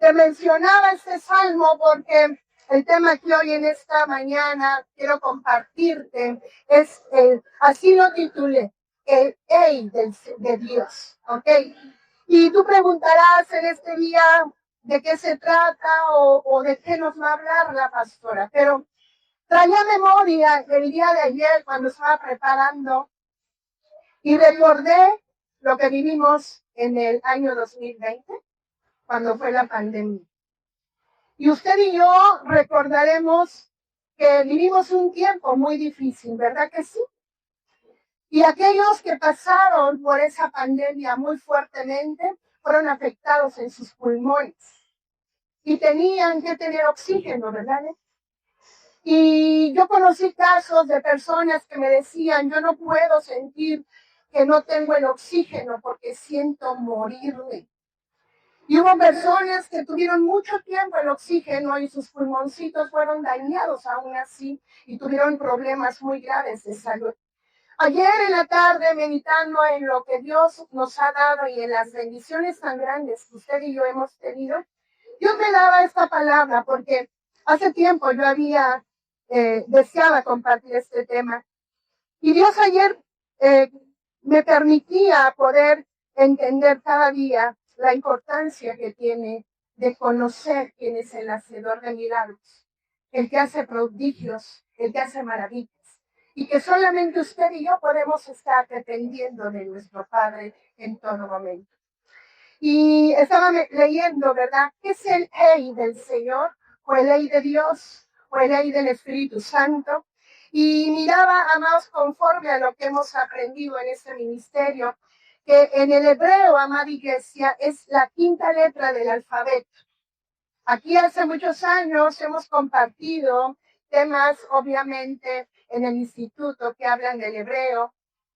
Te mencionaba este salmo porque el tema que hoy en esta mañana quiero compartirte es, así lo titulé, el Hey de Dios, ¿ok? Y tú preguntarás en este día de qué se trata o de qué nos va a hablar la pastora, pero traía memoria el día de ayer cuando estaba preparando y recordé lo que vivimos en el año 2020, cuando fue la pandemia. Y usted y yo recordaremos que vivimos un tiempo muy difícil, ¿verdad que sí? Y aquellos que pasaron por esa pandemia muy fuertemente fueron afectados en sus pulmones y tenían que tener oxígeno, ¿verdad? Y yo conocí casos de personas que me decían, yo no puedo sentir que no tengo el oxígeno porque siento morirme. Y hubo personas que tuvieron mucho tiempo el oxígeno y sus pulmoncitos fueron dañados aún así y tuvieron problemas muy graves de salud. Ayer en la tarde, meditando en lo que Dios nos ha dado y en las bendiciones tan grandes que usted y yo hemos tenido, Dios me daba esta palabra porque hace tiempo yo había deseaba compartir este tema. Y Dios ayer me permitía poder entender cada día la importancia que tiene de conocer quién es el hacedor de milagros, el que hace prodigios, el que hace maravillas. Y que solamente usted y yo podemos estar dependiendo de nuestro Padre en todo momento. Y estaba leyendo, ¿verdad? ¿Qué es el Hey del Señor? ¿O el Hey de Dios? ¿O el Hey del Espíritu Santo? Y miraba, amados, conforme a lo que hemos aprendido en este ministerio, que en el hebreo, amada iglesia, es la quinta letra del alfabeto. Aquí hace muchos años hemos compartido temas, obviamente, en el instituto que hablan del hebreo,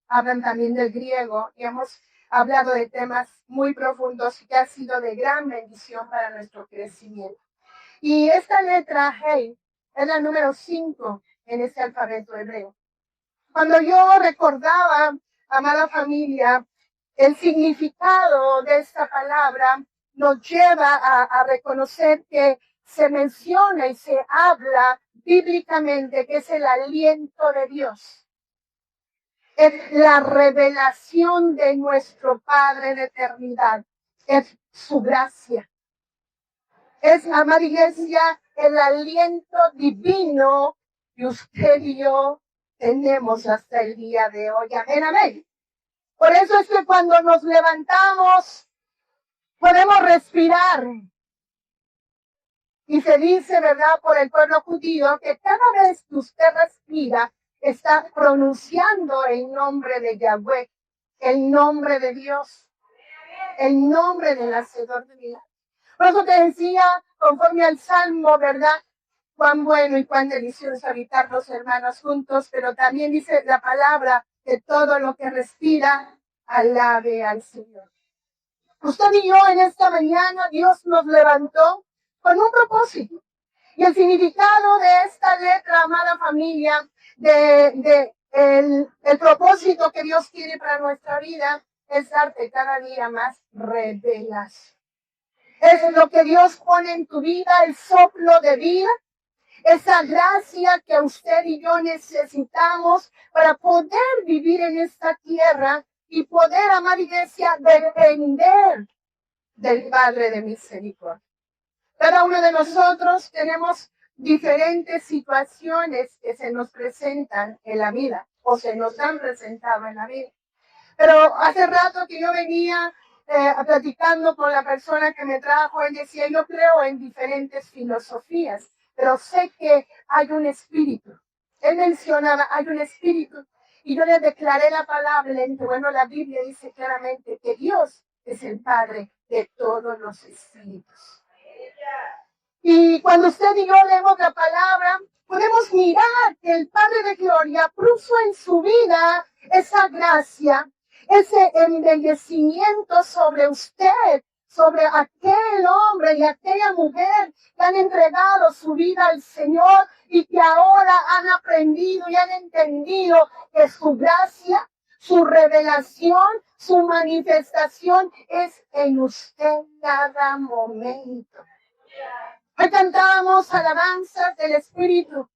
hablan también del griego, y hemos hablado de temas muy profundos que ha sido de gran bendición para nuestro crecimiento. Y esta letra, Hey, es la número 5 en este alfabeto hebreo. Cuando yo recordaba, amada familia, el significado de esta palabra nos lleva a reconocer que se menciona y se habla bíblicamente que es el aliento de Dios. Es la revelación de nuestro Padre de eternidad. Es su gracia. Es, amada iglesia, el aliento divino que usted y yo tenemos hasta el día de hoy. Amén, amén. Por eso es que cuando nos levantamos, podemos respirar. Y se dice, ¿verdad?, por el pueblo judío, que cada vez que usted respira, está pronunciando el nombre de Yahweh, el nombre de Dios, el nombre del hacedor de milagros. Por eso te decía, conforme al Salmo, ¿verdad?, cuán bueno y cuán delicioso habitar los hermanos juntos, pero también dice la palabra que todo lo que respira, alabe al Señor. Usted y yo en esta mañana, Dios nos levantó con un propósito. Y el significado de esta letra, amada familia, el propósito que Dios tiene para nuestra vida, es darte cada día más revelación. Es lo que Dios pone en tu vida, el soplo de vida, esa gracia que usted y yo necesitamos para poder vivir en esta tierra y poder, amada iglesia, depender del Padre de misericordia. Cada uno de nosotros tenemos diferentes situaciones que se nos presentan en la vida o se nos han presentado en la vida. Pero hace rato que yo venía platicando con la persona que me trajo, él decía, yo creo en diferentes filosofías, pero sé que hay un espíritu. Él mencionaba, hay un espíritu. Y yo le declaré la palabra, le dije, bueno, la Biblia dice claramente que Dios es el Padre de todos los espíritus. Y cuando usted y yo leemos la palabra, podemos mirar que el Padre de Gloria puso en su vida esa gracia, ese embellecimiento sobre usted, sobre aquel hombre y aquella mujer que han entregado su vida al Señor y que ahora han aprendido y han entendido que su gracia, su revelación, su manifestación es en usted cada momento. Hoy cantábamos alabanzas del Espíritu.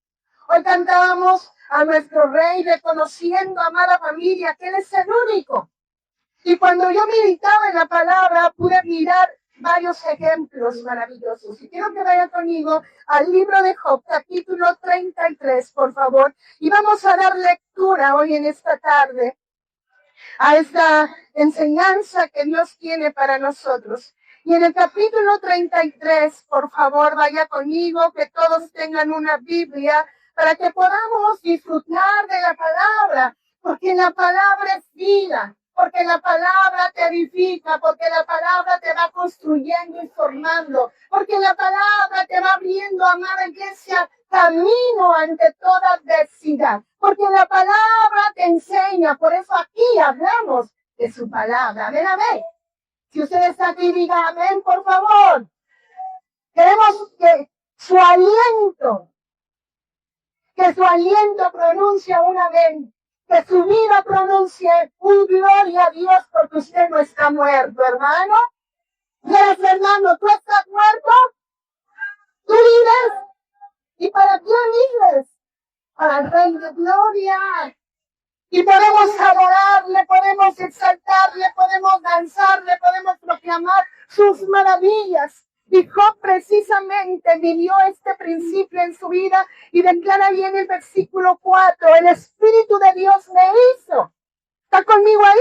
Hoy cantábamos a nuestro Rey, reconociendo, amada familia, que Él es el único. Y cuando yo meditaba en la palabra, pude mirar varios ejemplos maravillosos. Y quiero que vayan conmigo al libro de Job, capítulo 33, por favor. Y vamos a dar lectura hoy en esta tarde a esta enseñanza que Dios tiene para nosotros. Y en el capítulo 33, por favor, vaya conmigo, que todos tengan una Biblia para que podamos disfrutar de la palabra, porque la palabra es vida, porque la palabra te edifica, porque la palabra te va construyendo y formando, porque la palabra te va abriendo, amada iglesia, camino ante toda adversidad, porque la palabra te enseña, por eso aquí hablamos de su palabra. Amén, amén. Si usted está aquí, diga amén, por favor. Queremos que su aliento pronuncia un amén, que su vida pronuncie un gloria a Dios, porque usted no está muerto, hermano. Mira, Fernando, ¿tú estás muerto? ¿Tú vives? ¿Y para quién vives? Para el Rey de Gloria. Y podemos adorarle, podemos exaltarle, podemos danzarle, podemos proclamar sus maravillas. Y Job precisamente vivió este principio en su vida y declara ahí en el versículo 4, el Espíritu de Dios me hizo. ¿Está conmigo ahí?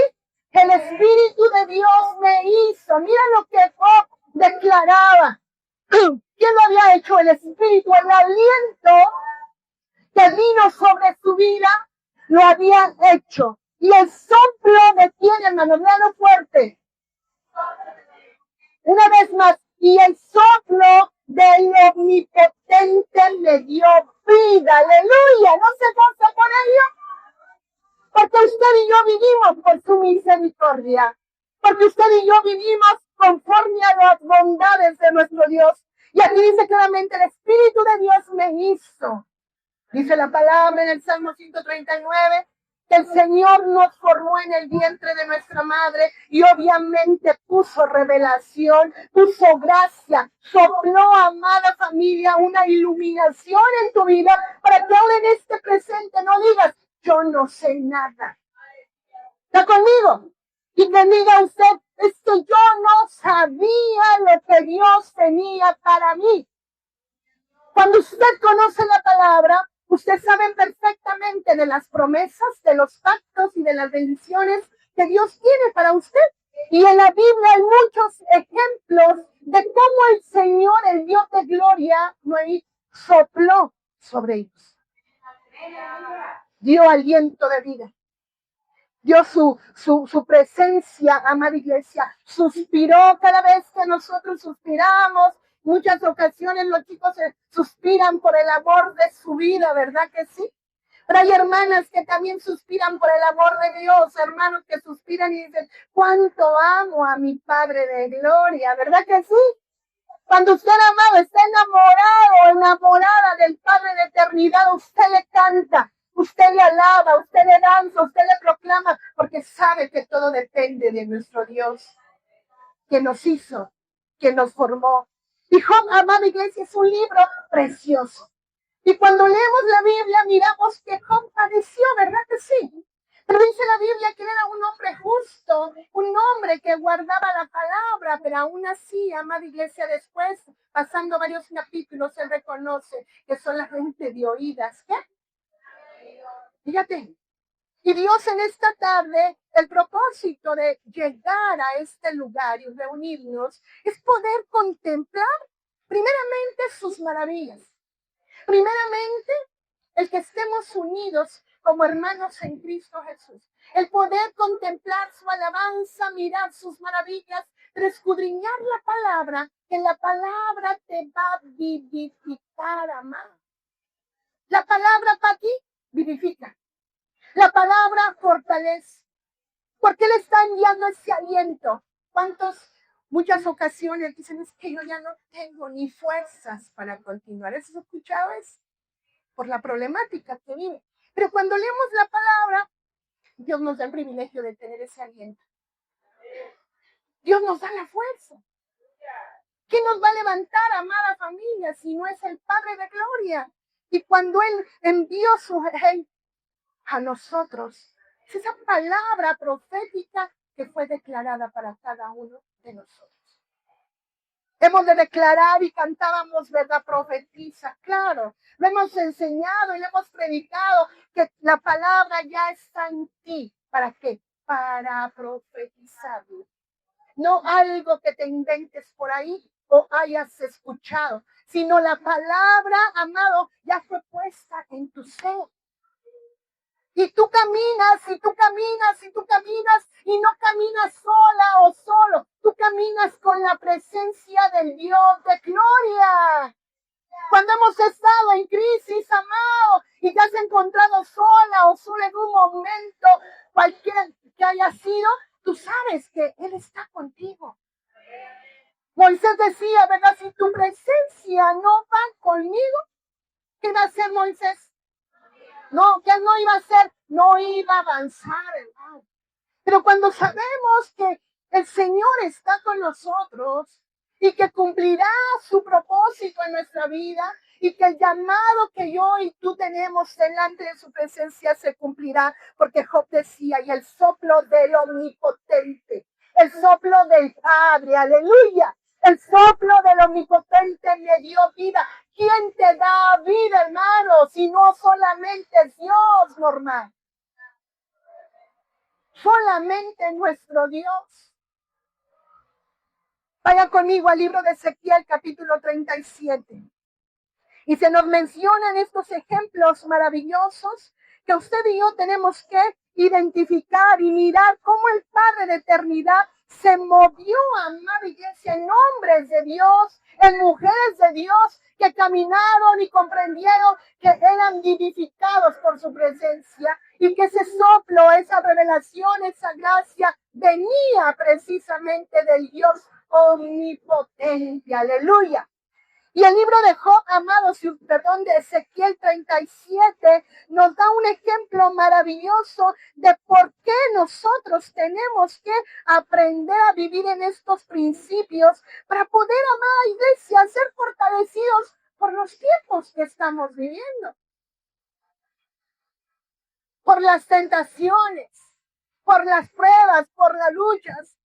El Espíritu de Dios me hizo. Mira lo que Job declaraba. ¿Quién lo había hecho? El Espíritu, el aliento que vino sobre su vida, lo había hecho. Y el soplo de quién, hermano, veanlo fuerte. Una vez más, y el soplo del omnipotente le dio vida. Aleluya, ¿no se goza por ello? Porque usted y yo vivimos por su misericordia. Porque usted y yo vivimos conforme a las bondades de nuestro Dios. Y aquí dice claramente, el Espíritu de Dios me hizo. Dice la palabra en el Salmo 139, que el Señor nos formó en el vientre de nuestra madre y obviamente puso revelación, puso gracia, sopló, amada familia, una iluminación en tu vida para que ahora en este presente no digas, yo no sé nada. ¿Está conmigo? Y que diga usted, es que yo no sabía lo que Dios tenía para mí. Cuando usted conoce la palabra, usted sabe perfectamente de las promesas, de los pactos y de las bendiciones que Dios tiene para usted. Y en la Biblia hay muchos ejemplos de cómo el Señor, el Dios de gloria, sopló sobre ellos. Dio aliento de vida. Dio su presencia, amada iglesia. Suspiró cada vez que nosotros suspiramos. Muchas ocasiones los chicos suspiran por el amor de su vida, ¿verdad que sí? Pero hay hermanas que también suspiran por el amor de Dios, hermanos que suspiran y dicen, cuánto amo a mi Padre de gloria, ¿verdad que sí? Cuando usted, amado, está enamorado, enamorada del Padre de eternidad, usted le canta, usted le alaba, usted le danza, usted le proclama, porque sabe que todo depende de nuestro Dios, que nos hizo, que nos formó. Y Job, amada iglesia, es un libro precioso. Y cuando leemos la Biblia, miramos que Job padeció, ¿verdad que sí? Pero dice la Biblia que él era un hombre justo, un hombre que guardaba la palabra, pero aún así, amada iglesia, después, pasando varios capítulos, él reconoce que solamente de oídas. ¿Qué? Fíjate. Y Dios en esta tarde, el propósito de llegar a este lugar y reunirnos es poder contemplar primeramente sus maravillas. Primeramente, el que estemos unidos como hermanos en Cristo Jesús. El poder contemplar su alabanza, mirar sus maravillas, escudriñar la palabra, que la palabra te va a vivificar, amado. La palabra para ti vivifica. La palabra fortalece. Porque Él está enviando ese aliento. Muchas ocasiones dicen, es que yo ya no tengo ni fuerzas para continuar. ¿Has escuchado eso? Por la problemática que vive. Pero cuando leemos la palabra, Dios nos da el privilegio de tener ese aliento. Dios nos da la fuerza. ¿Quién nos va a levantar, amada familia, si no es el Padre de Gloria? Y cuando Él envió su rey a nosotros, es esa palabra profética que fue declarada para cada uno de nosotros. Hemos de declarar y cantábamos, ¿verdad? Profetiza, claro. Lo hemos enseñado y lo hemos predicado que la palabra ya está en ti. ¿Para qué? Para profetizarlo. No algo que te inventes por ahí o hayas escuchado, sino la palabra, amado, ya fue puesta en tu ser. Y tú caminas, y tú caminas, y tú caminas, y no caminas sola o solo. Tú caminas con la presencia del Dios de gloria. Cuando hemos estado en crisis, amado, y te has encontrado sola o solo en un momento, cualquiera que haya sido, tú sabes que Él está contigo. Moisés decía, ¿verdad? Si tu presencia no va conmigo, ¿qué va a hacer Moisés? No, ¿qué no iba a hacer? No iba a avanzar, hermano. Pero cuando sabemos que el Señor está con nosotros y que cumplirá su propósito en nuestra vida y que el llamado que yo y tú tenemos delante de su presencia se cumplirá, porque Job decía, y el soplo del Omnipotente, el soplo del Padre, aleluya, el soplo del Omnipotente me dio vida. ¿Quién te da vida, hermano? Si no solamente es Dios, normal. Solamente nuestro Dios. Vaya conmigo al libro de Ezequiel, capítulo 37. Y se nos mencionan estos ejemplos maravillosos que usted y yo tenemos que identificar y mirar cómo el Padre de eternidad se movió, amada iglesia, en hombres de Dios, en mujeres de Dios que caminaron y comprendieron que eran vivificados por su presencia y que ese soplo, esa revelación, esa gracia venía precisamente del Dios omnipotente. Aleluya. Y el libro de Job, amados, de Ezequiel 37, nos da un ejemplo maravilloso de por qué nosotros tenemos que aprender a vivir en estos principios para poder, amada iglesia, ser fortalecidos por los tiempos que estamos viviendo. Por las tentaciones, por las pruebas, por las luchas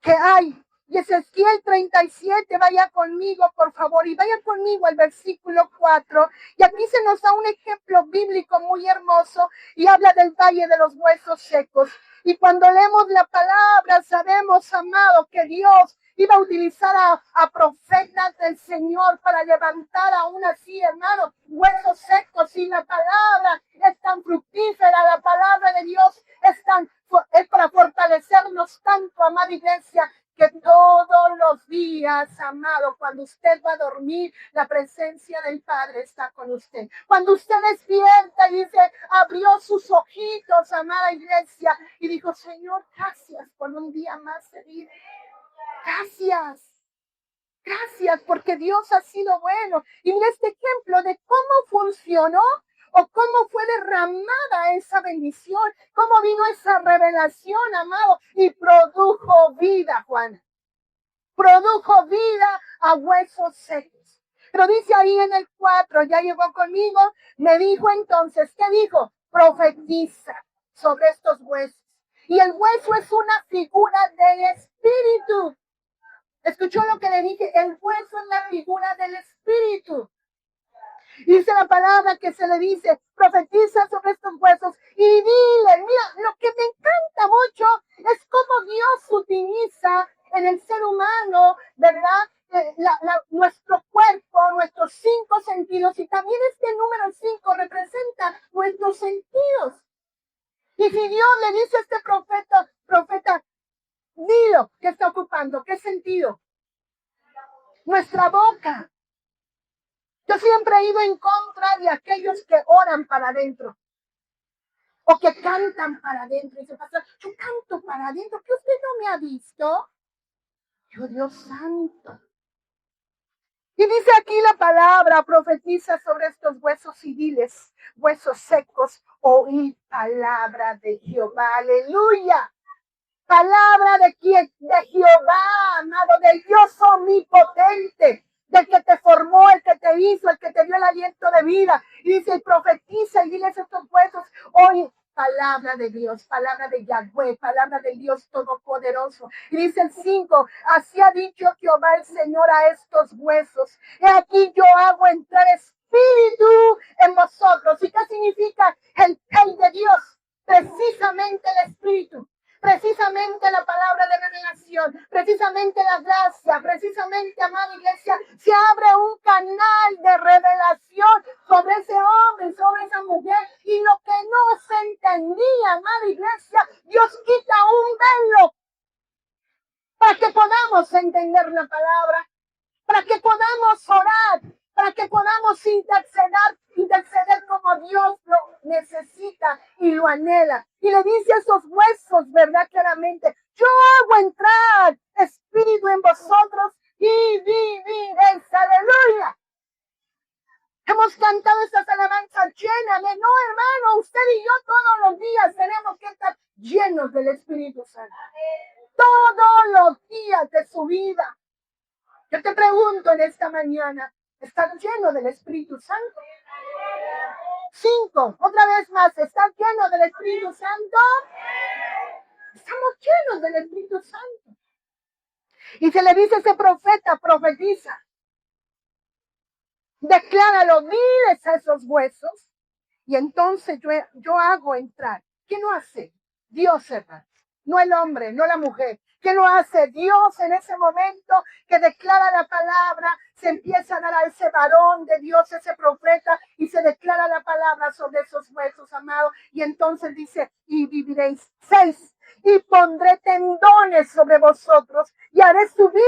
que hay. Y Ezequiel 37, vaya conmigo, por favor, y vaya conmigo al versículo 4. Y aquí se nos da un ejemplo bíblico muy hermoso y habla del valle de los huesos secos. Y cuando leemos la palabra, sabemos, amado, que Dios iba a utilizar a profetas del Señor para levantar aún así, hermano, huesos secos. Y la palabra es tan fructífera, la palabra de Dios es para fortalecernos tanto, amada iglesia, que todos los días, amado, cuando usted va a dormir, la presencia del Padre está con usted. Cuando usted despierta y dice, abrió sus ojitos, amada iglesia, y dijo, Señor, gracias por un día más de vida. Gracias. Gracias porque Dios ha sido bueno. Y mira este ejemplo de cómo funcionó o cómo fue derramada esa bendición, cómo vino esa revelación, amado, y produjo vida, Juana. Produjo vida a huesos secos. Pero dice ahí en el 4, ya llegó conmigo, me dijo entonces, ¿qué dijo? Profetiza sobre estos huesos. Y el hueso es una figura del espíritu. ¿Escuchó lo que le dije? El hueso es la figura del espíritu. Dice la palabra que se le dice, profetiza sobre estos huesos y dile, mira, lo que me encanta mucho es cómo Dios utiliza en el ser humano, ¿verdad? Nuestro cuerpo, nuestros 5 sentidos, y también este número 5 representa nuestros sentidos. Y si Dios le dice a este profeta, dilo, ¿qué está ocupando? ¿Qué sentido? Nuestra boca. Yo siempre he ido en contra de aquellos que oran para adentro o que cantan para adentro. Y dice, pastor, yo canto para adentro, que usted no me ha visto. Yo, Dios santo. Y dice aquí la palabra, profetiza sobre estos huesos y diles, huesos secos, oíd palabra de Jehová. Aleluya. Palabra de quién, de Jehová, amado, del Dios omnipotente, del que te formó, el que te hizo, el que te dio el aliento de vida. Y dice, y profetiza y diles estos huesos, hoy palabra de Dios, palabra de Yahweh, palabra del Dios Todopoderoso. Y dice el 5, así ha dicho Jehová el Señor a estos huesos. He aquí yo hago entrar espíritu en vosotros. ¿Y qué significa el de Dios? Precisamente el espíritu. Precisamente la palabra de revelación, precisamente la gracia, precisamente, amada iglesia, se abre un canal de revelación sobre ese hombre, sobre esa mujer, y lo que no se entendía, amada iglesia, Dios quita un velo para que podamos entender la palabra, para que podamos orar, para que podamos interceder como Dios lo necesita y lo anhela. Y le dice a esos huesos, ¿verdad? Claramente, yo hago entrar espíritu en vosotros y viviréis. Aleluya. Hemos cantado estas alabanzas llenas de, no, hermano, usted y yo todos los días tenemos que estar llenos del Espíritu Santo. Todos los días de su vida. Yo te pregunto en esta mañana, ¿estás lleno del Espíritu Santo? 5, otra vez más, ¿estás lleno del Espíritu Santo? Estamos llenos del Espíritu Santo. Y se le dice a ese profeta, profetiza. Decláralo, diles a esos huesos. Y entonces yo hago entrar. ¿Quién lo hace? Dios, hermano. No el hombre, no la mujer. ¿Qué lo hace? Dios en ese momento que declara la palabra, se empieza a dar a ese varón de Dios, ese profeta, y se declara la palabra sobre esos huesos, amados. Y entonces dice, y viviréis. 6, y pondré tendones sobre vosotros, y haré subir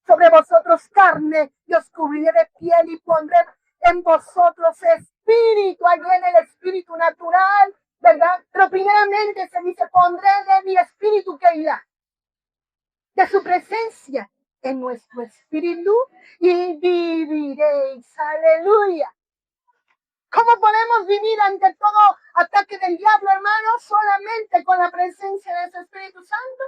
sobre vosotros carne, y os cubriré de piel, y pondré en vosotros espíritu, allí en el espíritu natural, ¿verdad? Pero primeramente se dice, pondré de mi espíritu que irá, de su presencia en nuestro espíritu y viviréis. Aleluya. ¿Cómo podemos vivir ante todo ataque del diablo, hermanos? Solamente con la presencia de ese Espíritu Santo.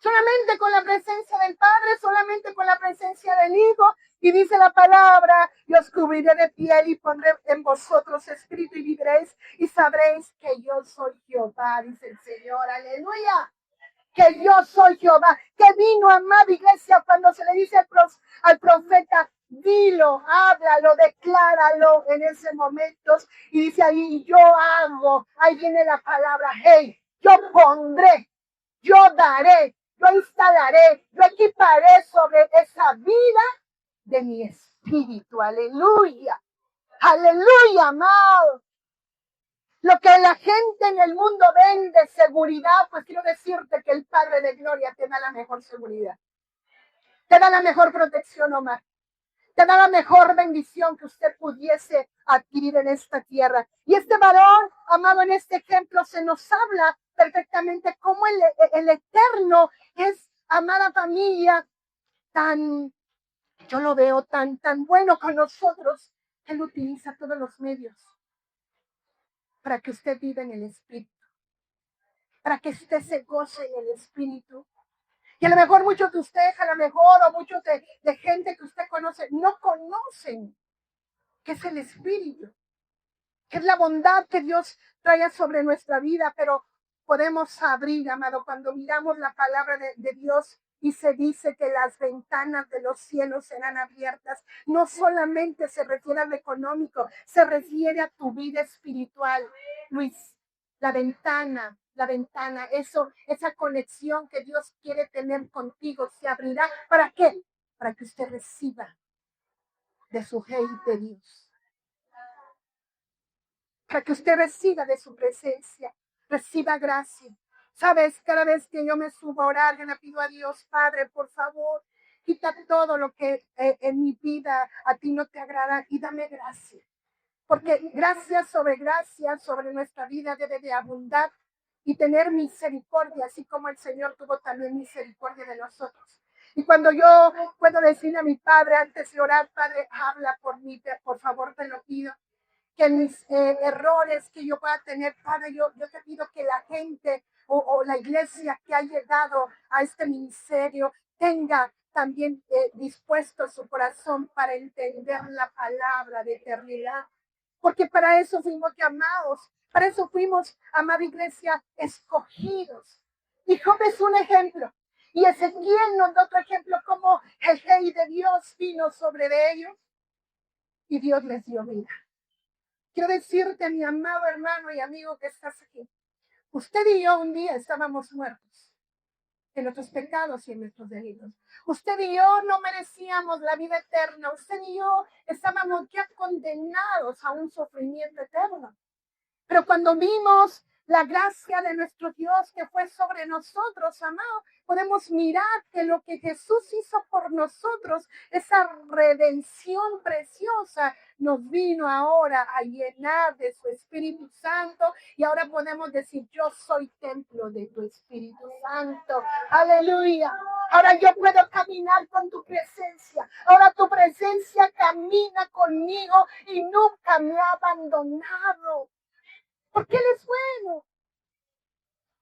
Solamente con la presencia del Padre, solamente con la presencia del Hijo. Y dice la palabra, y os cubriré de piel y pondré en vosotros espíritu y viviréis y sabréis que yo soy Jehová, dice el Señor. Aleluya. Que yo soy Jehová, que vino, amada iglesia, cuando se le dice al profeta, dilo, háblalo, decláralo en ese momento. Y dice ahí, yo hago, ahí viene la palabra, hey, yo pondré, yo daré, yo instalaré, yo equiparé sobre esa vida de mi espíritu. Aleluya, aleluya, amado. Lo que la gente en el mundo vende, seguridad, pues quiero decirte que el Padre de Gloria te da la mejor seguridad. Te da la mejor protección, Omar. Te da la mejor bendición que usted pudiese adquirir en esta tierra. Y este varón, amado, en este ejemplo se nos habla perfectamente cómo el Eterno es, amada familia, yo lo veo tan bueno con nosotros. Él utiliza todos los medios para que usted viva en el Espíritu, para que usted se goce en el Espíritu. Y a lo mejor muchos de ustedes, a lo mejor, o muchos de gente que usted conoce, no conocen qué es el Espíritu, qué es la bondad que Dios trae sobre nuestra vida, pero podemos abrir, amado, cuando miramos la palabra de Dios y se dice que las ventanas de los cielos serán abiertas. No solamente se refiere a lo económico, se refiere a tu vida espiritual, Luis. La ventana, esa conexión que Dios quiere tener contigo se abrirá. ¿Para qué? Para que usted reciba de su rey de Dios. Para que usted reciba de su presencia, reciba gracia. Sabes, cada vez que yo me subo a orar, yo le pido a Dios, Padre, por favor, quita todo lo que en mi vida a ti no te agrada y dame gracia. Porque gracia sobre nuestra vida debe de abundar y tener misericordia, así como el Señor tuvo también misericordia de nosotros. Y cuando yo puedo decirle a mi Padre antes de orar, Padre, habla por mí, por favor, te lo pido. Que mis errores que yo pueda tener, Padre, yo te pido que la gente o la iglesia que ha llegado a este ministerio tenga también dispuesto su corazón para entender la palabra de eternidad. Porque para eso fuimos llamados, para eso fuimos, amada iglesia, escogidos. Y Job es un ejemplo. Y Ezequiel nos da otro ejemplo, como el rey de Dios vino sobre de ellos y Dios les dio vida. Quiero decirte, mi amado hermano y amigo que estás aquí, usted y yo un día estábamos muertos en nuestros pecados y en nuestros delitos. Usted y yo no merecíamos la vida eterna. Usted y yo estábamos ya condenados a un sufrimiento eterno. Pero cuando vimos la gracia de nuestro Dios que fue sobre nosotros, amado, podemos mirar que lo que Jesús hizo por nosotros, esa redención preciosa, nos vino ahora a llenar de su Espíritu Santo y ahora podemos decir, yo soy templo de tu Espíritu Santo. Aleluya. Ahora yo puedo caminar con tu presencia. Ahora tu presencia camina conmigo y nunca me ha abandonado. Porque Él es bueno.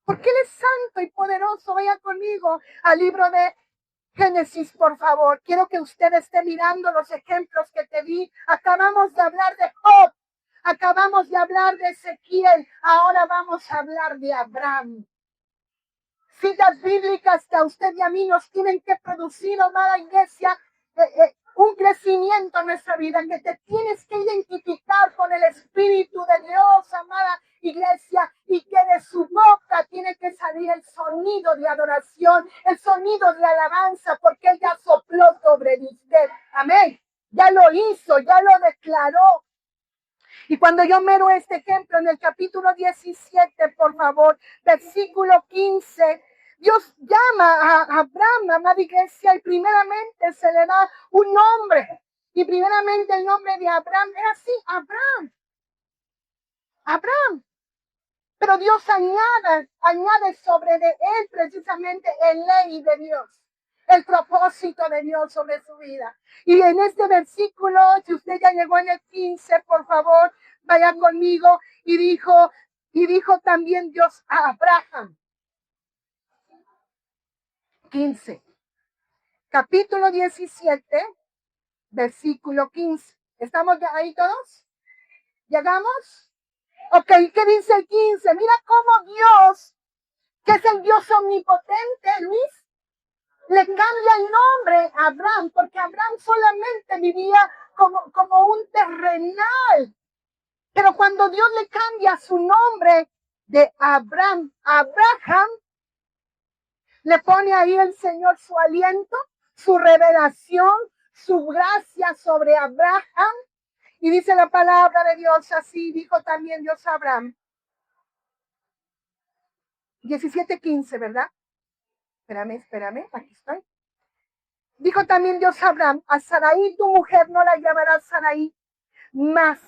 Porque Él es santo y poderoso. Vaya conmigo al libro de Génesis, por favor. Quiero que usted esté mirando los ejemplos que te di. Acabamos de hablar de Job. Acabamos de hablar de Ezequiel. Ahora vamos a hablar de Abraham. Citas bíblicas que a usted y a mí nos tienen que producir, amada iglesia, un crecimiento en nuestra vida, que te tienes que identificar con el Espíritu de Dios, amada iglesia, y que de su boca tiene que salir el sonido de adoración, el sonido de alabanza, porque Él ya sopló sobre usted. Amén. Ya lo hizo, ya lo declaró. Y cuando yo miro este ejemplo en el capítulo 17, por favor, versículo 15, Dios llama a Abraham, amada iglesia, y primeramente se le da un nombre. Y primeramente el nombre de Abraham era así, Abraham. Abraham. Pero Dios añade sobre de él precisamente el ley de Dios, el propósito de Dios sobre su vida. Y en este versículo, si usted ya llegó en el 15, por favor, vaya conmigo, y dijo también Dios a Abraham. 15. Capítulo 17, versículo 15. ¿Estamos ahí todos? ¿Llegamos? Ok, ¿qué dice el 15? Mira cómo Dios, que es el Dios omnipotente, Luis, le cambia el nombre a Abraham, porque Abraham solamente vivía como un terrenal. Pero cuando Dios le cambia su nombre de Abraham a Abraham, le pone ahí el Señor su aliento, su revelación, su gracia sobre Abraham. Y dice la palabra de Dios, así dijo también Dios a Abraham. 17:15, ¿verdad? Espérame, aquí estoy. Dijo también Dios a Abraham, a Sarai tu mujer no la llamarás Sarai, mas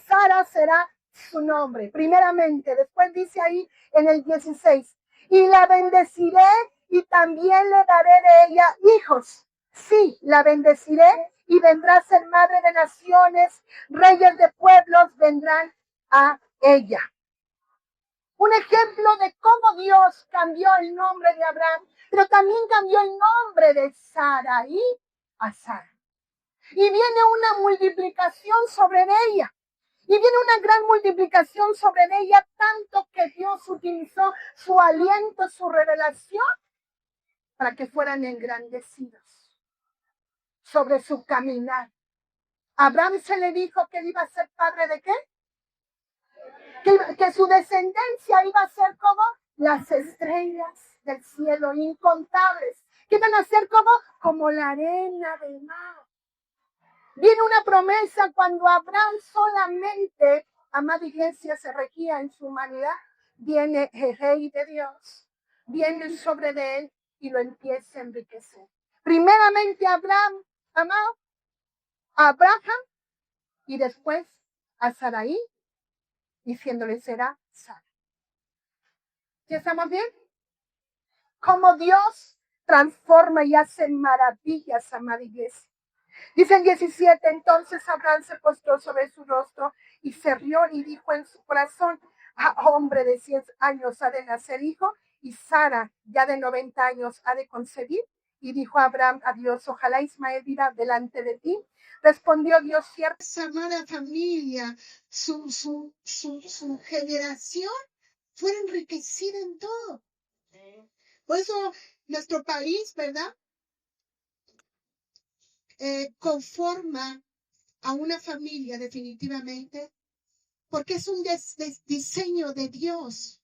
Sara será su nombre. Primeramente, después dice ahí en el 16, y la bendeciré y también le daré de ella hijos. Sí, la bendeciré y vendrá a ser madre de naciones, reyes de pueblos vendrán a ella. Un ejemplo de cómo Dios cambió el nombre de Abraham, pero también cambió el nombre de Sarai a Sara. Y viene una multiplicación sobre ella. Y viene una gran multiplicación sobre ella, tanto que Dios utilizó su aliento, su revelación, para que fueran engrandecidos sobre su caminar. A Abraham se le dijo que iba a ser padre de ¿qué? Que su descendencia iba a ser como las estrellas del cielo, incontables, que iban a ser como la arena del mar. Viene una promesa cuando Abraham solamente, amada iglesia, se regía en su humanidad, viene el rey de Dios, viene sobre de él y lo empieza a enriquecer. Primeramente Abraham, amado, a Abraham y después a Sarai, diciéndole será Sara. ¿Sí estamos bien? Como Dios transforma y hace maravillas, amada iglesia. Dice el 17, entonces Abraham se postró sobre su rostro y se rió y dijo en su corazón, hombre de 100 años ha de nacer hijo, y Sara, ya de 90 años, ha de concebir. Y dijo Abraham a Dios, ojalá Ismael viva delante de ti. Respondió Dios, cierto. Esa amada familia, su generación fue enriquecida en todo. Por eso nuestro país, ¿verdad? Conforma a una familia definitivamente, porque es un diseño de Dios.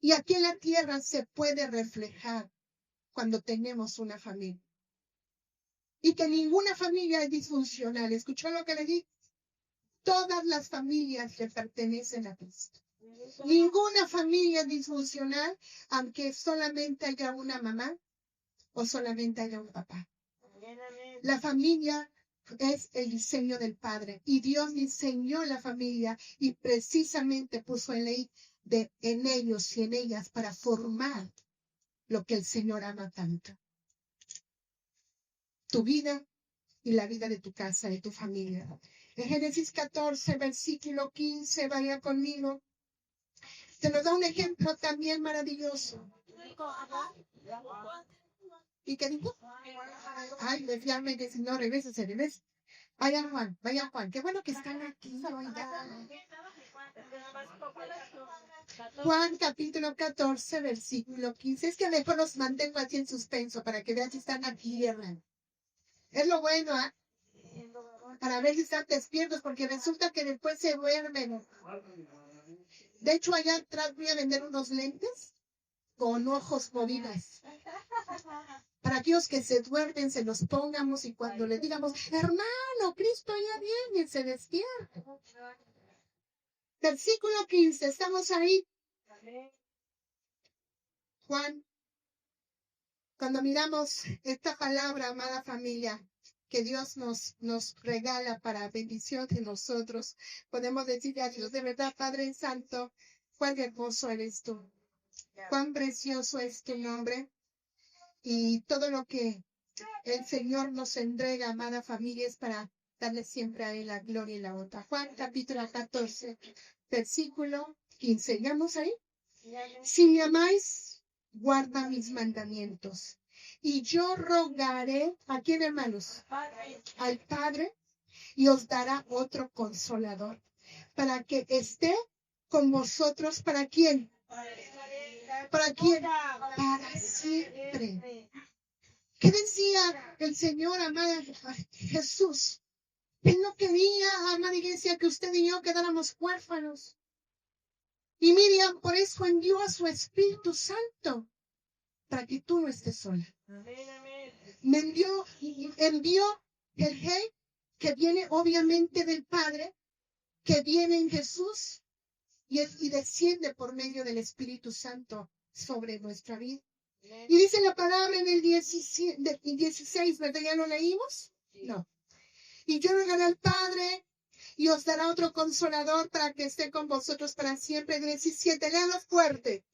Y aquí en la tierra se puede reflejar cuando tenemos una familia. Y que ninguna familia es disfuncional. ¿Escuchó lo que le dije? Todas las familias le pertenecen a Cristo. Ninguna familia es disfuncional, aunque solamente haya una mamá o solamente haya un papá. La familia es el diseño del Padre. Y Dios diseñó la familia y precisamente puso en ellos y en ellas para formar lo que el Señor ama tanto. Tu vida y la vida de tu casa, de tu familia. En Génesis 14, versículo 15, vaya conmigo. Se nos da un ejemplo también maravilloso. ¿Y qué dijo? Ay, me que si no, regresa. Vaya Juan, qué bueno que están aquí. Juan capítulo 14, versículo 15. Es que mejor los mantengo así en suspenso para que vean si están aquí, hermano. Es lo bueno, ¿ah? Para ver si están despiertos, porque resulta que después se duermen. De hecho, allá atrás voy a vender unos lentes con ojos movidos. Para aquellos que se duermen, se los pongamos y cuando le digamos, hermano, Cristo ya viene, se despierta. Versículo 15, ¿estamos ahí? Juan, cuando miramos esta palabra, amada familia, que Dios nos regala para bendición de nosotros, podemos decirle a Dios, de verdad, Padre Santo, cuán hermoso eres tú, cuán precioso es tu nombre, y todo lo que el Señor nos entrega, amada familia, es para darle siempre a Él la gloria y la honra. Juan capítulo 14, versículo 15. ¿Llegamos ahí? Si me amáis, guarda mis mandamientos. Y yo rogaré, ¿a quién, hermanos? Al Padre, y os dará otro consolador, para que esté con vosotros. ¿Para quién? ¿Para quién? Para siempre. ¿Qué decía el Señor, amada Jesús? Él no quería, amada iglesia, que usted y yo quedáramos huérfanos. Y Miriam, por eso envió a su Espíritu Santo, para que tú no estés sola. Me envió el Rey, que viene obviamente del Padre, que viene en Jesús y desciende por medio del Espíritu Santo sobre nuestra vida. Y dice la palabra en el 16, ¿verdad? ¿Ya lo leímos? No. Y yo rogaré al Padre y os dará otro consolador para que esté con vosotros para siempre. 17, léalo fuerte.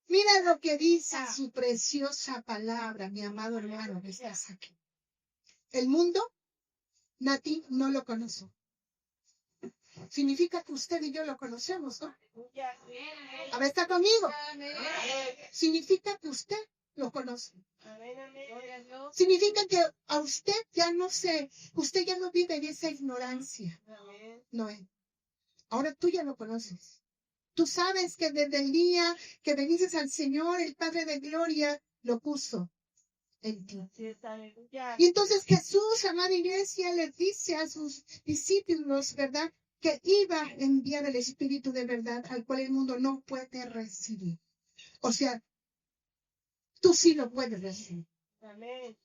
Mira lo que dice su preciosa palabra, mi amado hermano que estás aquí. El mundo, Nati, no lo conoce. Significa que usted y yo lo conocemos, ¿no? A ver, ¿está conmigo? Significa que usted lo conoce. Significa que a usted ya no sé, usted ya no vive en esa ignorancia. No, ahora tú ya lo conoces. Tú sabes que desde el día que bendices al Señor, el Padre de Gloria, lo puso en ti. Y entonces Jesús, amada iglesia, le dice a sus discípulos, ¿verdad?, que iba a enviar el Espíritu de verdad al cual el mundo no puede recibir. O sea, tú sí lo puedes recibir. Amén.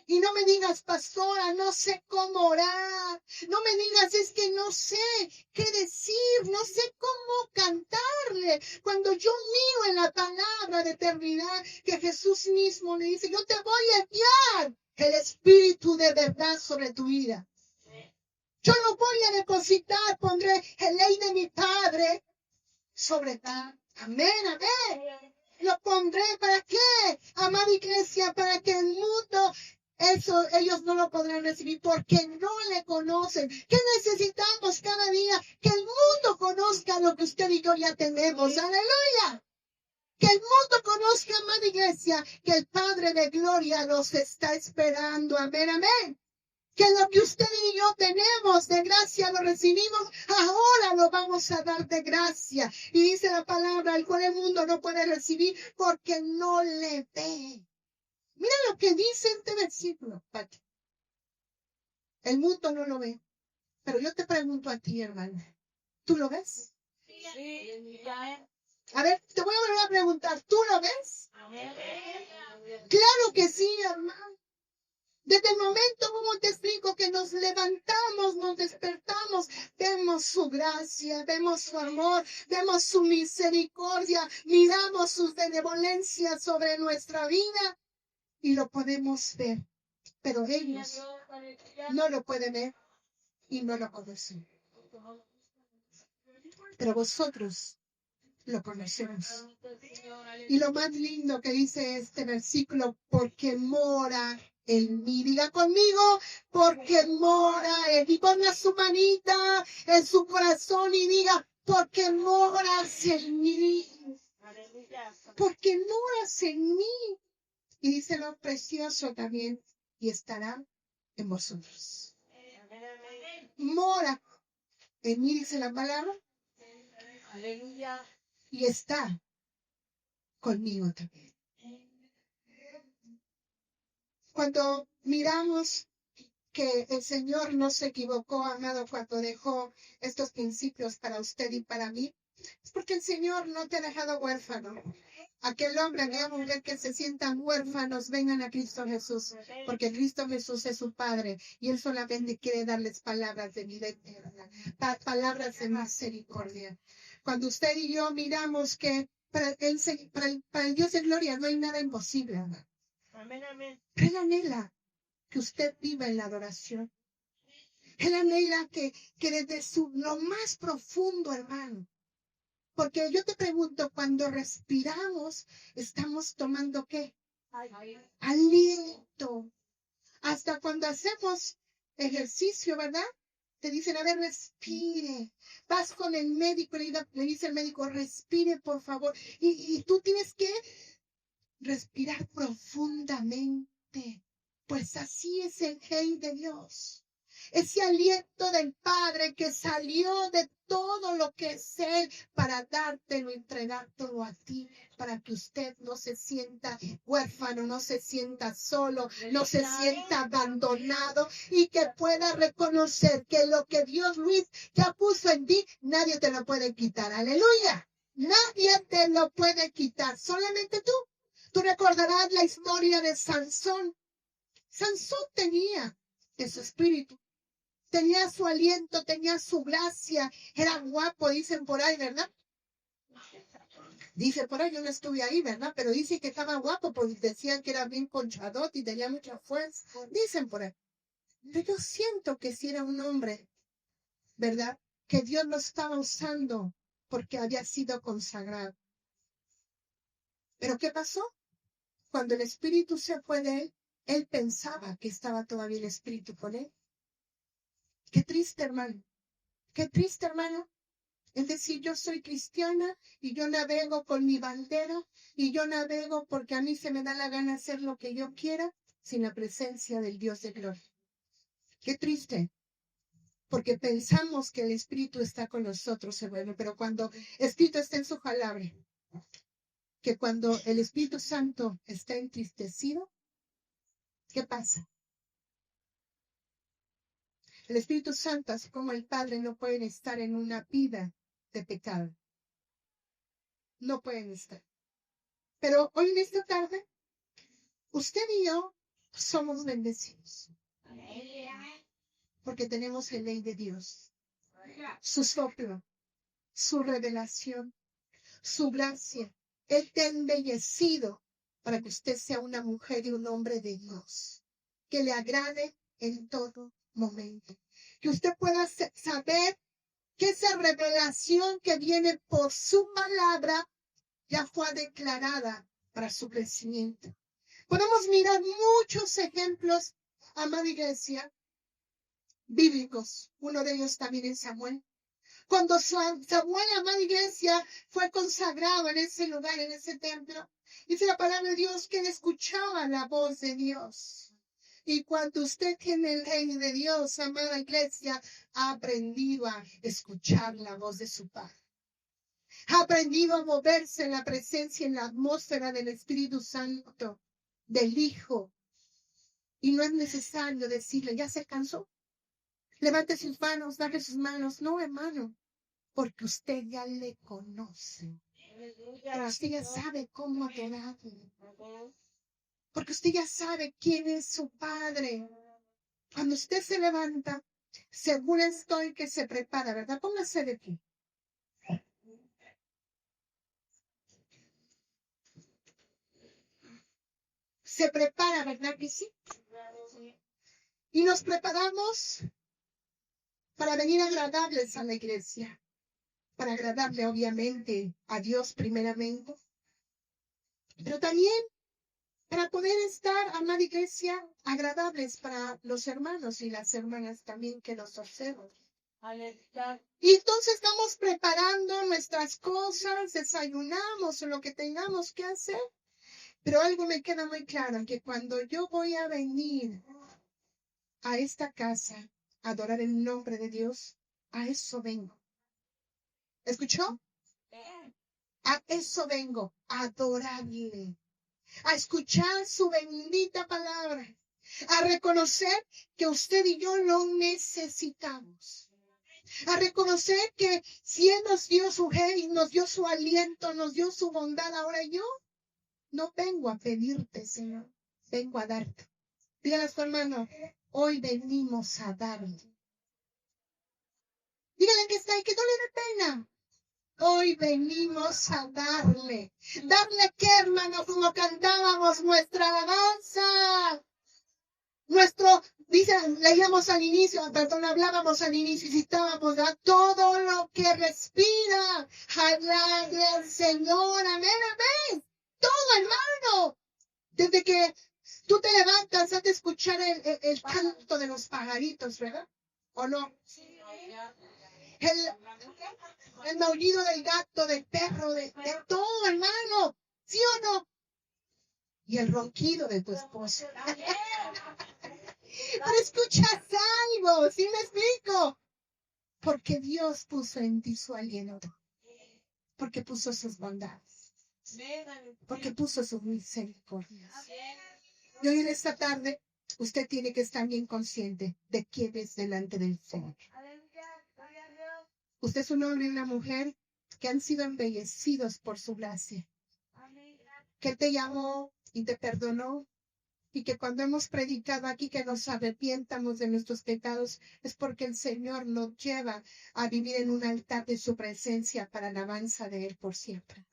Y no me digas, pastora, no sé cómo orar. No me digas, es que no sé qué decir, no sé cómo cantarle. Cuando yo miro en la palabra de eternidad que Jesús mismo le dice, yo te voy a enviar el Espíritu de verdad sobre tu vida. Yo lo voy a depositar, pondré el ley de mi Padre sobre Amén, amén. Lo pondré para qué, amada iglesia, para que el mundo, eso ellos no lo podrán recibir porque no le conocen. ¿Qué necesitamos cada día? Que el mundo conozca lo que usted y yo ya tenemos. Aleluya. Que el mundo conozca, amada iglesia, que el Padre de Gloria nos está esperando. Amén, amén. Que lo que usted y yo tenemos de gracia lo recibimos, ahora lo vamos a dar de gracia. Y dice la palabra, el cual el mundo no puede recibir porque no le ve. Mira lo que dice este versículo, Pati. El mundo no lo ve. Pero yo te pregunto a ti, hermana, ¿tú lo ves? Sí. A ver, te voy a volver a preguntar, ¿tú lo ves? Claro que sí, hermano. Desde el momento, como te explico, que nos levantamos, nos despertamos, vemos su gracia, vemos su amor, vemos su misericordia, miramos sus benevolencias sobre nuestra vida y lo podemos ver. Pero ellos no lo pueden ver y no lo conocen. Pero vosotros lo conocemos. Y lo más lindo que dice este versículo, porque mora en mí. Diga conmigo, porque mora en mí. Ponga su manita en su corazón y diga, porque moras en mí. Porque moras en mí. Y dice lo precioso también, y estará en vosotros. Mora en mí, dice la palabra. Aleluya. Y está conmigo también. Cuando miramos que el Señor no se equivocó, amado, cuando dejó estos principios para usted y para mí, es porque el Señor no te ha dejado huérfano. Aquel hombre, aquella mujer que se sientan huérfanos, vengan a Cristo Jesús, porque Cristo Jesús es su Padre y Él solamente quiere darles palabras de vida eterna, palabras de misericordia. Cuando usted y yo miramos que para el Dios de gloria no hay nada imposible, amado. Amén, amén. Él anhela que usted viva en la adoración. Él anhela que desde lo más profundo, hermano. Porque yo te pregunto, cuando respiramos, estamos tomando ¿qué? Aliento. Hasta cuando hacemos ejercicio, ¿verdad? Te dicen, a ver, respire. Vas con el médico, le dice el médico, respire, por favor. Y tú tienes que respirar profundamente. Pues así es el Rey de Dios. Ese aliento del Padre que salió de todo lo que es Él para dártelo, entregártelo a ti, para que usted no se sienta huérfano, no se sienta solo, no se sienta abandonado y que pueda reconocer que lo que Dios Luis ya puso en ti, nadie te lo puede quitar. Aleluya. Nadie te lo puede quitar, solamente tú. Tú recordarás la historia de Sansón. Sansón tenía en su espíritu, tenía su aliento, tenía su gracia, era guapo, dicen por ahí, ¿verdad? Dice por ahí, yo no estuve ahí, ¿verdad? Pero dice que estaba guapo, porque decían que era bien conchadote y tenía mucha fuerza. Dicen por ahí. Pero yo siento que si era un hombre, ¿verdad? Que Dios lo estaba usando porque había sido consagrado. ¿Pero qué pasó? Cuando el espíritu se fue de él pensaba que estaba todavía el espíritu con él. Qué triste, hermano. Qué triste, hermano. Es decir, yo soy cristiana y yo navego con mi bandera y yo navego porque a mí se me da la gana hacer lo que yo quiera sin la presencia del Dios de gloria. Qué triste. Porque pensamos que el Espíritu está con nosotros, hermano, pero cuando el Espíritu está en su jalabre, que cuando el Espíritu Santo está entristecido, ¿qué pasa? El Espíritu Santo, así como el Padre, no pueden estar en una vida de pecado. No pueden estar. Pero hoy en esta tarde, usted y yo somos bendecidos. Porque tenemos la ley de Dios. Su soplo, su revelación, su gracia. Él te ha embellecido para que usted sea una mujer y un hombre de Dios. Que le agrade en todo momento. Que usted pueda saber que esa revelación que viene por su palabra ya fue declarada para su crecimiento. Podemos mirar muchos ejemplos, amada iglesia, bíblicos. Uno de ellos también es Samuel. Cuando Samuel, amada iglesia, fue consagrado en ese lugar, en ese templo, dice la palabra de Dios que él escuchaba la voz de Dios. Y cuando usted tiene el reino de Dios, amada iglesia, ha aprendido a escuchar la voz de su Padre. Ha aprendido a moverse en la presencia, en la atmósfera del Espíritu Santo, del Hijo. Y no es necesario decirle, ¿ya se cansó? Levante sus manos, baje sus manos. No, hermano, porque usted ya le conoce. Porque usted ya sabe cómo adorarle. Porque usted ya sabe quién es su Padre. Cuando usted se levanta, segura estoy que se prepara, ¿verdad? Póngase de pie. Se prepara, ¿verdad que sí? Y nos preparamos para venir agradables a la iglesia. Para agradarle, obviamente, a Dios primeramente. Pero también para poder estar, amada iglesia, agradables para los hermanos y las hermanas también que nos observan. Y entonces estamos preparando nuestras cosas, desayunamos o lo que tengamos que hacer. Pero algo me queda muy claro, que cuando yo voy a venir a esta casa a adorar el nombre de Dios, a eso vengo. ¿Escuchó? A eso vengo, a adorarle, a escuchar su bendita palabra, a reconocer que usted y yo lo necesitamos, a reconocer que si Él nos dio su y nos dio su aliento, nos dio su bondad, ahora yo no vengo a pedirte, Señor, vengo a darte. Dígale a su hermano, hoy venimos a darle. Dígale que está ahí, que no le dé pena. Hoy venimos a darle. ¿Darle qué, hermano? Como cantábamos nuestra alabanza. Leíamos al inicio, perdón, hablábamos al inicio y citábamos a todo lo que respira. Alabe al Señor, amén, amén. Todo, hermano. Desde que tú te levantas a escuchar el canto de los pajaritos, ¿verdad? ¿O no? El maullido del gato, del perro, de todo, hermano. ¿Sí o no? Y el ronquido de tu esposo. Pero escuchas algo, ¿sí me explico? Porque Dios puso en ti su aliento. Porque puso sus bondades. Porque puso sus misericordias. Y hoy en esta tarde, usted tiene que estar bien consciente de quién es delante del Señor. Usted es un hombre y una mujer que han sido embellecidos por su gracia. Que Él te llamó y te perdonó. Y que cuando hemos predicado aquí que nos arrepientamos de nuestros pecados, es porque el Señor nos lleva a vivir en un altar de su presencia para alabanza de Él por siempre.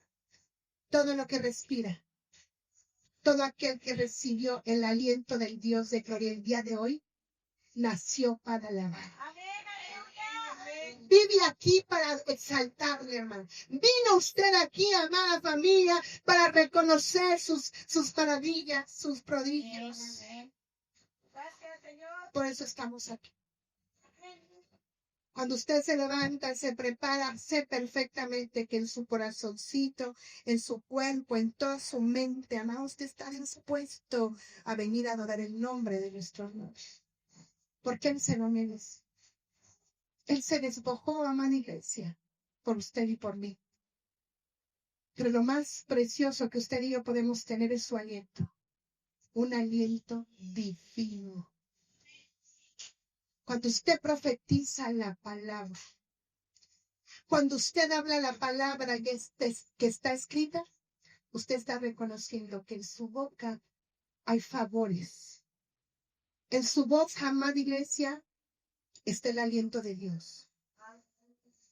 Todo lo que respira, todo aquel que recibió el aliento del Dios de gloria el día de hoy, nació para alabar. Vive aquí para exaltarle, hermano. Vino usted aquí, amada familia, para reconocer sus maravillas, sus prodigios. Por eso estamos aquí. Cuando usted se levanta, se prepara, sé perfectamente que en su corazoncito, en su cuerpo, en toda su mente, amado, usted está dispuesto a venir a adorar el nombre de nuestro Dios. Porque Él se lo merece. Él se despojó, amada iglesia, por usted y por mí. Pero lo más precioso que usted y yo podemos tener es su aliento. Un aliento divino. Cuando usted profetiza la palabra, cuando usted habla la palabra que está escrita, usted está reconociendo que en su boca hay favores. En su voz, amada iglesia, está el aliento de Dios.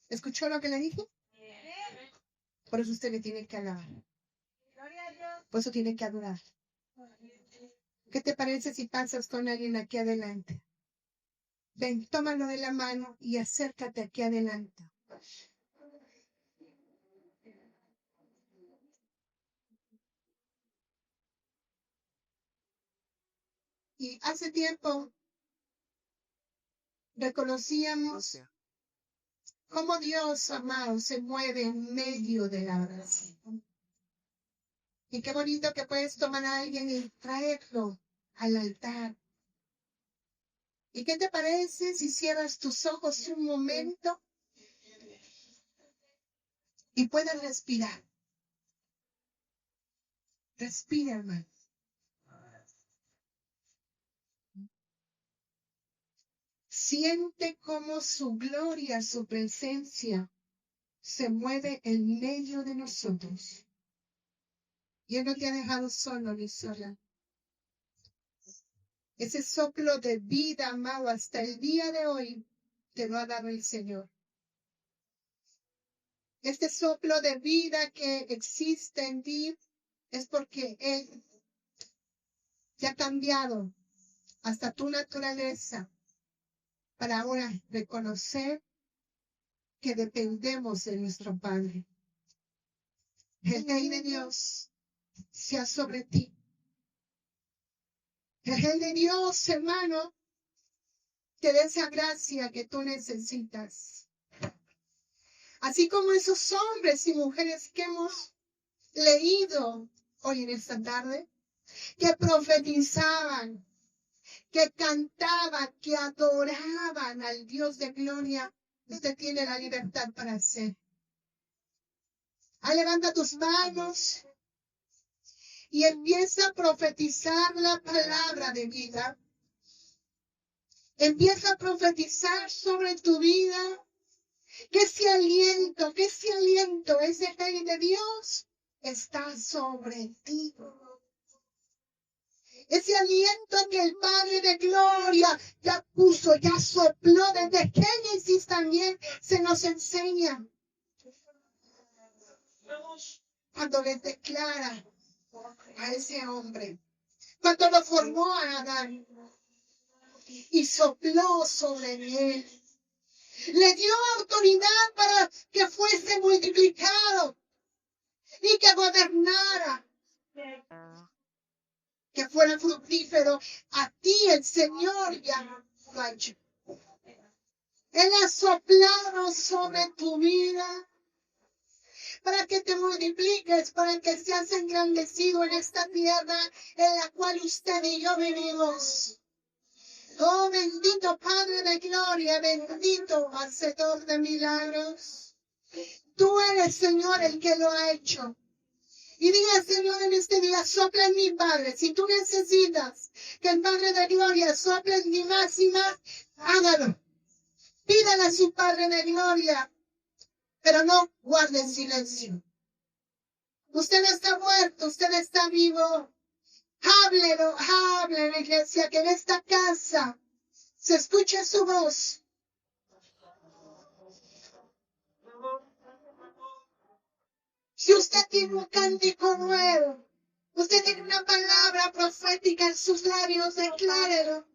¿Escuchó lo que le dije? Por eso usted le tiene que alabar. Por eso tiene que adorar. ¿Qué te parece si pasas con alguien aquí adelante? Ven, tómalo de la mano y acércate aquí adelante. Y hace tiempo reconocíamos cómo Dios, amado, se mueve en medio de la oración. Y qué bonito que puedes tomar a alguien y traerlo al altar. ¿Y qué te parece si cierras tus ojos un momento y puedes respirar? Respira, hermano. Siente cómo su gloria, su presencia se mueve en medio de nosotros. Y Él no te ha dejado solo ni sola. Ese soplo de vida, amado, hasta el día de hoy te lo ha dado el Señor. Este soplo de vida que existe en ti es porque Él te ha cambiado hasta tu naturaleza para ahora reconocer que dependemos de nuestro Padre. El Rey de Dios sea sobre ti. El Rey de Dios, hermano, te dé esa gracia que tú necesitas. Así como esos hombres y mujeres que hemos leído hoy en esta tarde, que profetizaban, que cantaban, que adoraban al Dios de gloria, usted tiene la libertad para hacer. Levanta tus manos y empieza a profetizar la palabra de vida. Empieza a profetizar sobre tu vida. Que ese aliento, ese Rey de Dios está sobre ti. Ese aliento que el Padre de Gloria ya puso, ya sopló desde Génesis también se nos enseña. Cuando les declara a ese hombre, cuando lo formó a Adán y sopló sobre él. Le dio autoridad para que fuese multiplicado y que gobernara, que fuera fructífero. A ti el Señor ya lo ha hecho. Él ha soplado sobre tu vida para que te multipliques, para que seas engrandecido en esta tierra en la cual usted y yo vivimos. Oh, bendito Padre de gloria, bendito Hacedor de milagros. Tú eres, Señor, el que lo ha hecho. Y diga, Señor, en este día, sopla en mi Padre. Si tú necesitas que el Padre de gloria sople en ti más y más, hágalo. Pídale a su Padre de gloria, pero no guarde silencio. Usted no está muerto, usted está vivo. Háblelo, háblelo, iglesia, que en esta casa se escuche su voz. Si usted tiene un cántico nuevo, usted tiene una palabra profética en sus labios, declárelo.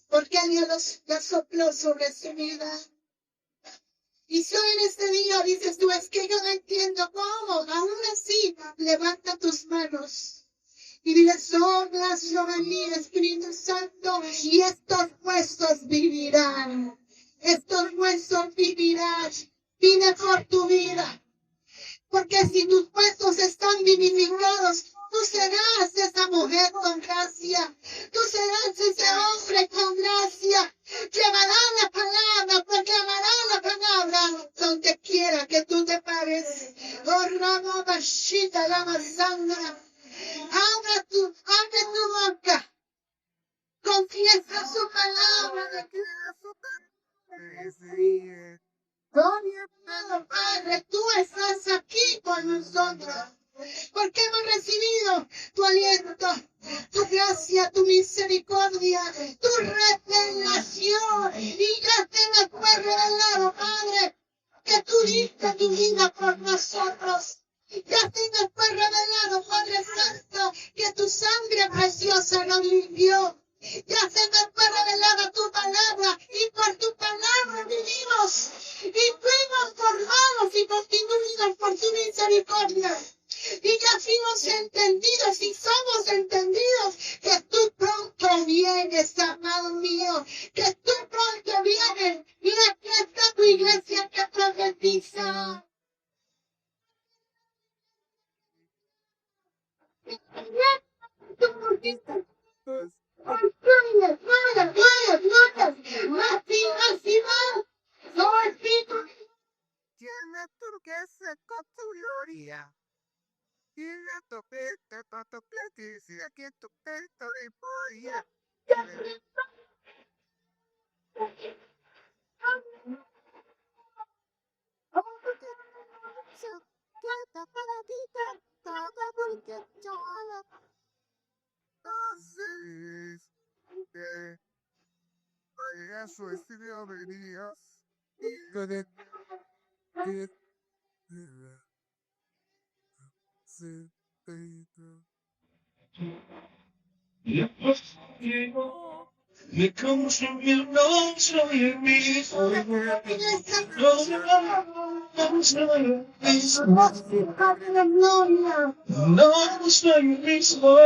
Porque Dios la sopló sobre su vida. Y si hoy en este día dices tú, es que yo no entiendo cómo, aún así, levanta tus manos. Y dile, sopla sobre mí, Espíritu Santo, y estos huesos vivirán. Estos huesos vivirán. Pide por tu vida. Porque si tus huesos están vivificados, tú serás esa mujer con gracia. Tú serás ese hombre con gracia. Llevará la palabra, proclamará la palabra donde quiera que tú te pares. Oh, Rama Bashita, Lama Sandra. Abre tu boca. Confiesa su palabra. Declara su palabra. Oh, mi amado Padre, tú estás aquí con nosotros. Porque hemos recibido tu aliento, tu gracia, tu misericordia, tu revelación. Y ya te me fue revelado, Padre, que tú diste tu vida por nosotros. Ya te me fue revelado, Padre Santo, que tu sangre preciosa nos limpió. Ya se me fue revelada tu palabra y por tu palabra vivimos y fuimos formados y constituidos por tu misericordia. Y ya fuimos entendidos y somos entendidos que tú pronto vienes. Tiene turquesa con tu gloria. Tiene tu pecho con tu platicia, que tu pecho de polla. Entonces, eso es de averías. Me consumió, no soy el mismo. No soy el mismo. No soy el mismo.